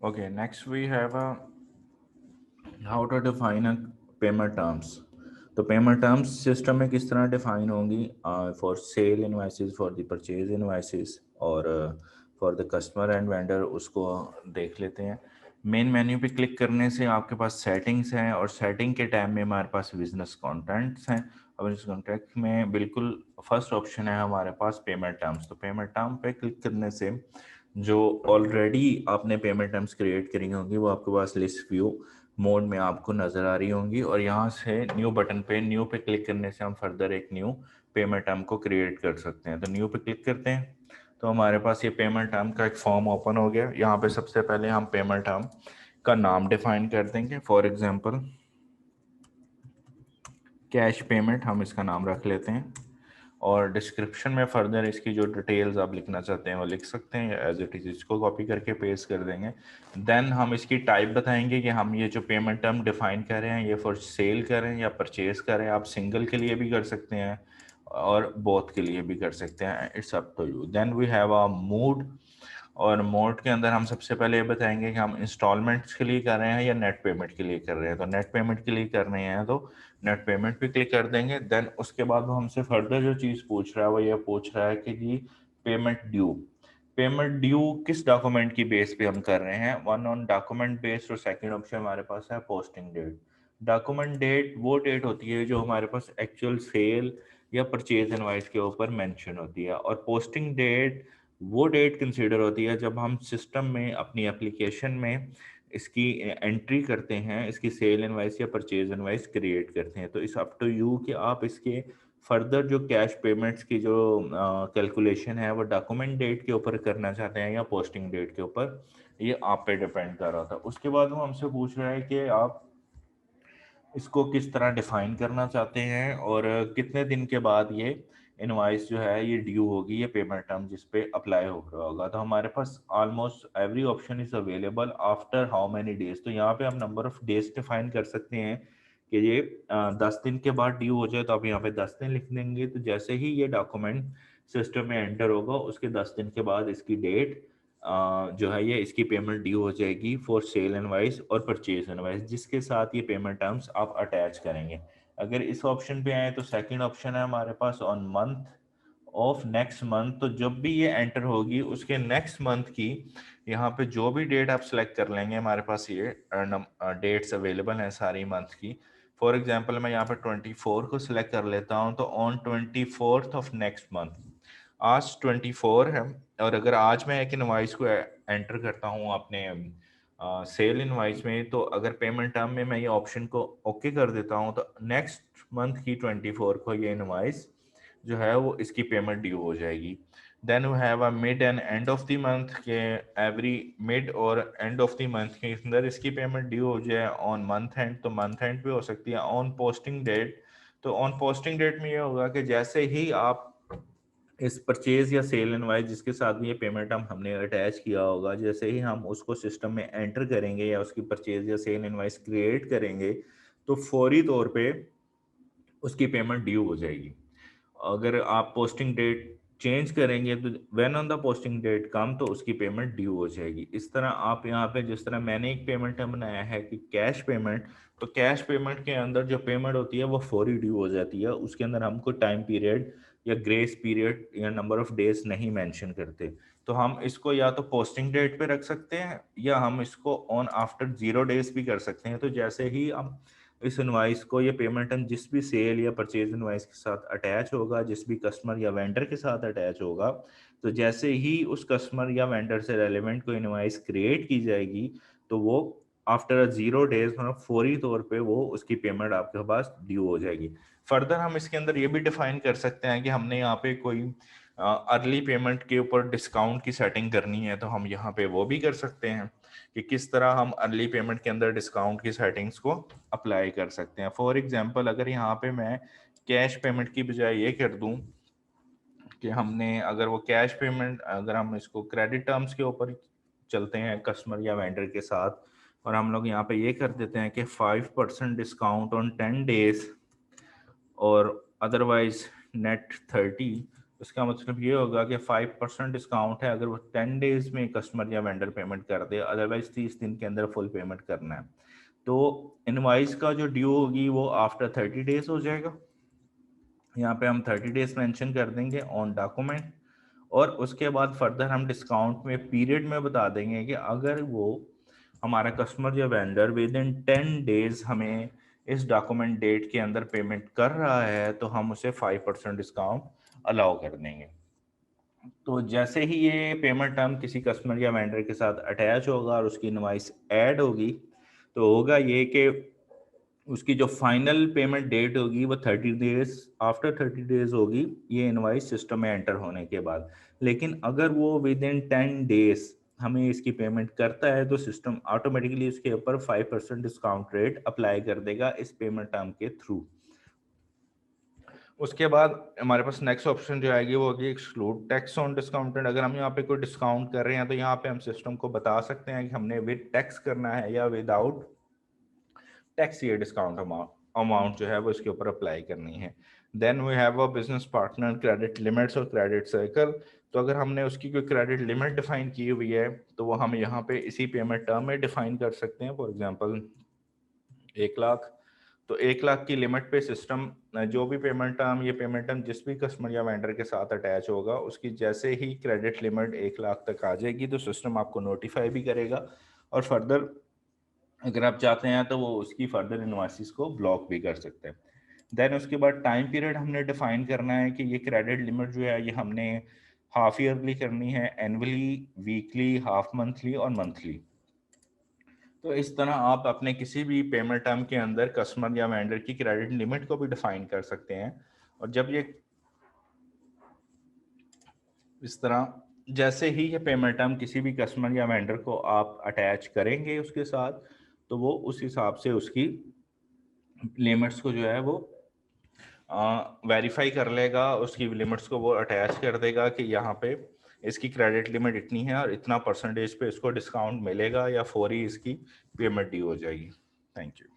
Okay, next we have a how to define a payment terms. तो payment terms system में किस तरह define होंगी for sale invoices, for the purchase invoices और for the customer and vendor, उसको देख लेते हैं। मेन मेन्यू पे क्लिक करने से आपके पास सेटिंग्स हैं और सेटिंग के टाइम में हमारे पास बिजनेस कॉन्ट्रैक्ट्स हैं। और इस कॉन्ट्रैक्ट में बिल्कुल फर्स्ट ऑप्शन है हमारे पास पेमेंट टर्म्स। तो पेमेंट टर्म पे क्लिक करने से जो ऑलरेडी आपने पेमेंट टर्म्स क्रिएट करी होंगी वो आपके पास लिस्ट व्यू मोड में आपको नज़र आ रही होंगी, और यहाँ से न्यू बटन पे न्यू पे क्लिक करने से हम फर्दर एक न्यू पेमेंट टर्म को क्रिएट कर सकते हैं। तो न्यू पे क्लिक करते हैं तो हमारे पास ये पेमेंट टर्म का एक फॉर्म ओपन हो गया। यहाँ पे सबसे पहले हम पेमेंट टर्म का नाम डिफाइन कर देंगे। फॉर एग्जांपल कैश पेमेंट हम इसका नाम रख लेते हैं, और डिस्क्रिप्शन में फर्दर इसकी जो डिटेल्स आप लिखना चाहते हैं वो लिख सकते हैं, एज इट इज़ इसको कॉपी करके पेस्ट कर देंगे। देन हम इसकी टाइप बताएंगे कि हम ये जो पेमेंट टर्म डिफाइन कर रहे हैं ये फॉर सेल करें या परचेज करें। आप सिंगल के लिए भी कर सकते हैं और बोथ के लिए भी कर सकते हैं, it's up to you. Then we have a mood, और मोड के अंदर हम सबसे पहले ये बताएंगे कि हम इंस्टॉलमेंट्स के लिए कर रहे हैं या नेट पेमेंट के लिए कर रहे हैं। तो नेट पेमेंट के लिए कर रहे हैं तो नेट पेमेंट पे क्लिक कर देंगे। देन उसके बाद वो हमसे फर्दर जो चीज़ पूछ रहा है वो ये पूछ रहा है कि जी पेमेंट ड्यू, पेमेंट ड्यू किस डॉक्यूमेंट की बेस पे हम कर रहे हैं। वन ऑन डॉक्यूमेंट बेस्ड, और सेकंड ऑप्शन हमारे पास है पोस्टिंग डेट। डॉक्यूमेंट डेट वो डेट होती है जो हमारे पास एक्चुअल सेल या परचेज इनवाइस के ऊपर मेंशन होती है, और पोस्टिंग डेट वो डेट कंसीडर होती है जब हम सिस्टम में अपनी एप्लीकेशन में इसकी एंट्री करते हैं, इसकी सेल इनवाइस या परचेज इनवाइस क्रिएट करते हैं। तो इस अप टू यू कि आप इसके फर्दर जो कैश पेमेंट्स की जो कैलकुलेशन है वो डॉक्यूमेंट डेट के ऊपर करना चाहते हैं या पोस्टिंग डेट के ऊपर, ये आप पे डिपेंड कर रहा था। उसके बाद वो हमसे पूछ रहा है कि आप इसको किस तरह डिफाइन करना चाहते हैं और कितने दिन के बाद ये इनवाइस जो है ये ड्यू होगी, ये पेमेंट टर्म जिस पे अप्लाई हो रहा होगा। तो हमारे पास almost every option is available after how many days. तो यहाँ पे हम नंबर ऑफ डेज डिफाइन कर सकते हैं कि ये 10 दिन के बाद ड्यू हो जाए तो आप यहाँ पे 10 दिन लिख देंगे। तो जैसे ही ये डॉक्यूमेंट सिस्टम में एंटर होगा उसके 10 दिन के बाद इसकी डेट जो है ये इसकी पेमेंट ड्यू हो जाएगी फॉर सेल इनवाइस और परचेज इनवाइस, जिसके साथ ये पेमेंट टर्म्स आप अटैच करेंगे। अगर इस ऑप्शन पे आए तो सेकंड ऑप्शन है हमारे pass on month of next month. तो जब भी ये एंटर होगी उसके नेक्स्ट मंथ की यहाँ पे जो भी डेट आप सेलेक्ट कर लेंगे, हमारे पास ये डेट्स अवेलेबल हैं सारी मंथ की। फॉर एग्जांपल मैं यहाँ पे 24 को सिलेक्ट कर लेता हूँ, तो on 24th of next month, आज 24 है, और अगर आज मैं एक इनवाइस को एंटर करता हूँ अपने सेल इनवाइस में, तो अगर पेमेंट टर्म में मैं ये ऑप्शन को ओके कर देता हूँ तो नेक्स्ट मंथ की 24 को ये इनवाइस जो है वो इसकी पेमेंट ड्यू हो जाएगी। Then we have a mid end end of the month के एवरी मिड और एंड ऑफ द मंथ के अंदर इसकी पेमेंट ड्यू हो जाए ऑन मंथ एंड, तो मंथ एंड पे हो सकती है। ऑन पोस्टिंग डेट, तो ऑन पोस्टिंग डेट में ये होगा कि जैसे ही आप इस परचेज या सेल इनवाइस जिसके साथ भी ये पेमेंट हमने अटैच किया होगा, जैसे ही हम उसको सिस्टम में एंटर करेंगे या उसकी परचेज या सेल इनवाइस क्रिएट करेंगे तो फौरी तौर पे उसकी पेमेंट ड्यू हो जाएगी। अगर आप पोस्टिंग डेट चेंज करेंगे तो when on the posting date come तो उसकी पेमेंट ड्यू हो जाएगी। इस तरह आप यहाँ पे जिस तरह मैंने एक पेमेंट टर्म बनाया है कि कैश पेमेंट, तो कैश पेमेंट के अंदर जो पेमेंट होती है वो फौरी ड्यू हो जाती है, उसके अंदर हमको टाइम पीरियड या ग्रेस पीरियड या नंबर ऑफ डेज नहीं मेंशन करते। तो हम इसको या तो पोस्टिंग डेट पे रख सकते हैं या हम इसको ऑन आफ्टर 0 डेज भी कर सकते हैं। तो जैसे ही हम इस इनवाइस को, ये पेमेंट हम जिस भी सेल या परचेज इनवाइस के साथ अटैच होगा, जिस भी कस्टमर या वेंडर के साथ अटैच होगा, तो जैसे ही उस कस्टमर या वेंडर से रेलेवेंट कोई इनवाइस क्रिएट की जाएगी तो वो आफ्टर 0 डेज मतलब फौरी तौर पे वो उसकी पेमेंट आपके पास ड्यू हो जाएगी। फर्दर हम इसके अंदर ये भी डिफाइन कर सकते हैं कि हमने यहाँ पे कोई अर्ली पेमेंट के ऊपर डिस्काउंट की सेटिंग करनी है तो हम यहाँ पे वो भी कर सकते हैं कि किस तरह हम अर्ली पेमेंट के अंदर डिस्काउंट की सेटिंग्स को अप्लाई कर सकते हैं। फॉर एग्जांपल अगर यहाँ पे मैं कैश पेमेंट की बजाय ये कर दूं कि हमने अगर वो कैश पेमेंट, अगर हम इसको क्रेडिट टर्म्स के ऊपर चलते हैं कस्टमर या वेंडर के साथ, और हम लोग यहाँ पे ये कर देते हैं कि 5% डिस्काउंट ऑन 10 डेज और अदरवाइज नेट 30, इसका मतलब ये होगा कि 5% डिस्काउंट है अगर वो 10 डेज में कस्टमर या वेंडर पेमेंट कर दे, अदरवाइज 30 दिन के अंदर फुल पेमेंट करना है। तो इनवाइस का जो ड्यू होगी वो आफ्टर 30 डेज हो जाएगा। यहाँ पे हम 30 डेज मेंशन कर देंगे ऑन डॉक्यूमेंट, और उसके बाद फर्दर हम डिस्काउंट में पीरियड में बता देंगे कि अगर वो हमारा कस्टमर या वेंडर विद इन 10 डेज हमें इस डॉक्यूमेंट डेट के अंदर पेमेंट कर रहा है तो हम उसे 5% डिस्काउंट अलाउ कर देंगे। तो जैसे ही ये पेमेंट टर्म किसी कस्टमर या वेंडर के साथ अटैच होगा और उसकी इनवॉइस ऐड होगी, तो होगा ये कि उसकी जो फाइनल पेमेंट डेट होगी वो 30 डेज आफ्टर 30 डेज होगी ये इनवॉइस सिस्टम में एंटर होने के बाद। लेकिन अगर वो विद इन 10 डेज हमें इसकी पेमेंट करता है तो सिस्टम ऑटोमेटिकली उसके ऊपर 5% डिस्काउंट रेट अप्लाई कर देगा इस पेमेंट टर्म के थ्रू। उसके बाद हमारे पास नेक्स्ट ऑप्शन जो आएगी वो होगी एक्सक्लूड टैक्स ऑन डिस्काउंटेड। अगर हम यहाँ पे कोई डिस्काउंट कर रहे हैं तो यहाँ पे हम सिस्टम को बता सकते हैं कि हमने विद टैक्स करना है या विदाउट टैक्स ये डिस्काउंट अमाउंट जो है वो इसके ऊपर अप्लाई करनी है। Then we have a business partner credit limits और क्रेडिट सर्कल। तो अगर हमने उसकी कोई क्रेडिट लिमिट डिफाइन की हुई है तो वो हम यहाँ पे इसी पेमेंट टर्म में डिफाइन कर सकते हैं। फॉर एग्जांपल 1 लाख, तो 1 लाख की लिमिट पे सिस्टम जो भी पेमेंट टर्म ये पेमेंट टर्म जिस भी कस्टमर या वेंडर के साथ अटैच होगा उसकी जैसे ही क्रेडिट लिमिट 1 लाख तक आ जाएगी तो सिस्टम आपको नोटिफाई भी करेगा, और फर्दर अगर आप चाहते हैं तो वो उसकी फर्दर इनवॉइसेस को ब्लॉक भी कर सकते हैं। देन उसके बाद टाइम पीरियड हमने डिफाइन करना है कि ये क्रेडिट लिमिट जो है ये हमने हाफ ईयरली करनी है, एनुअली, वीकली, हाफ मंथली और मंथली। तो इस तरह आप अपने किसी भी पेमेंट टर्म के अंदर कस्टमर या वेंडर की क्रेडिट लिमिट को भी डिफाइन कर सकते हैं। और जब ये इस तरह जैसे ही ये पेमेंट टर्म किसी भी कस्टमर या वेंडर को आप अटैच करेंगे उसके साथ, तो वो उस हिसाब से उसकी लिमिट्स को जो है वो वेरीफाई कर लेगा, उसकी लिमिट्स को वो अटैच कर देगा कि यहाँ पे इसकी क्रेडिट लिमिट इतनी है और इतना परसेंटेज पे इसको डिस्काउंट मिलेगा या फौरी इसकी पेमेंट ड्यू हो जाएगी। Thank you.